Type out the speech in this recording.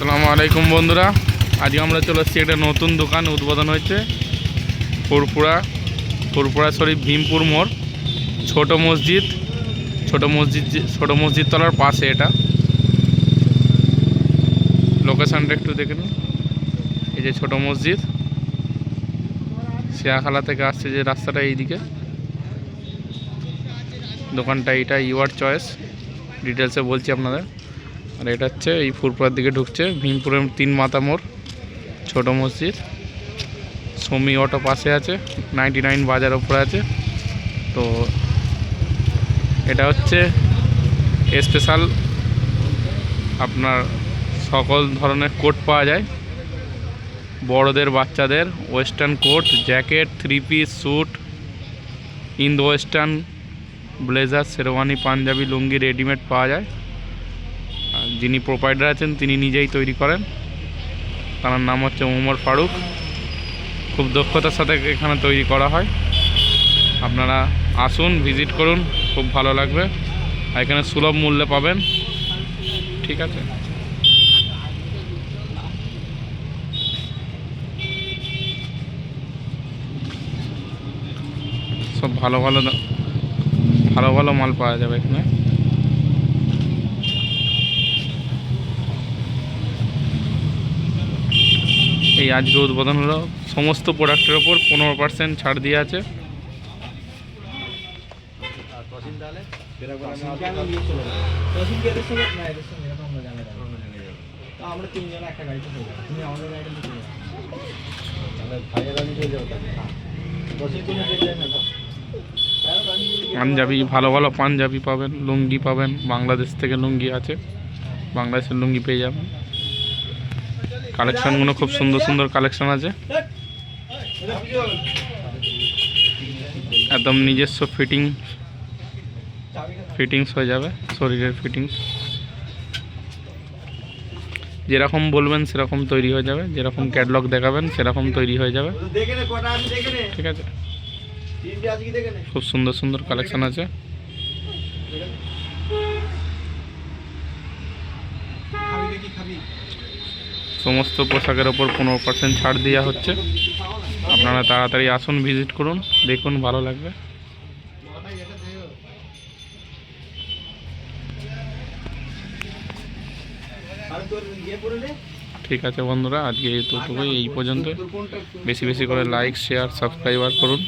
আসসালামু আলাইকুম বন্ধুরা, আজকে আমরা চলে এসেছি একটা নতুন দোকান উদ্বোধন হয়েছে ফুরপুরা শরীফ ভীমপুর মোড় ছোট মসজিদ তলার পাশে। এটা লোকেশনটা একটু দেখে নিন। এই যে ছোট মসজিদ, শিয়াখালা থেকে আসছে যে রাস্তাটা, এইদিকে দোকানটা। এটা ইউর চয়েস, ডিটেলসে বলছি আপনাদের। আর এটা হচ্ছে এই ফুরপুরার দিকে ঢুকছে, ভীমপুরের 3 মাথা মোড় ছোট মসজিদ। সমী অটো পাশে আছে, 99 বাজার ওপরে আছে। তো এটা হচ্ছে স্পেশাল, আপনার সকল ধরনের কোট পাওয়া যায়, বড়দের বাচ্চাদের western coat, jacket, 3 piece, suit, Indo western, blazer, sherwani, panjabi, lungi readymade পাওয়া যায়। যিনি প্রোপাইটার আছেন তিনি নিজেই তৈরি করেন, তার নাম হচ্ছে ওমর ফারুক। খুব দক্ষতার সাথে এখানে তৈরি করা হয়। আপনারা আসুন, ভিজিট করুন, খুব ভালো লাগবে। আর এখানে সুলভ মূল্যে পাবেন, ঠিক আছে। সব ভালো ভালো মাল পাওয়া যাবে এখানে। এই আজকে উদ্বোধন হলো, সমস্ত প্রোডাক্টের ওপর 15% ছাড় দিয়ে আছে। পাঞ্জাবি, ভালো পাঞ্জাবি পাবেন, লুঙ্গি পাবেন, বাংলাদেশ থেকে লুঙ্গি আছে, বাংলাদেশের লুঙ্গি পেয়ে যাবেন। কালেকশনগুলো খুব সুন্দর কালেকশন আছে, একদম নিজস্ব ফিটিংস হয়ে যাবে, শরীরের ফিটিংস যেরকম বলবেন সেরকম তৈরি হয়ে যাবে, যেরকম ক্যাটালগ দেখাবেন সেরকম তৈরি হয়ে যাবে, ঠিক আছে। খুব সুন্দর কালেকশন আছে। সমস্ত পোশাকের ওপর 15% ছাড় দেওয়া হচ্ছে। আপনারা তাড়াতাড়ি আসুন, ভিজিট করুন, দেখুন, ভালো লাগবে। ঠিক আছে বন্ধুরা, আজকে এই পর্যন্ত। বেশি করে লাইক, শেয়ার, সাবস্ক্রাইব করুন।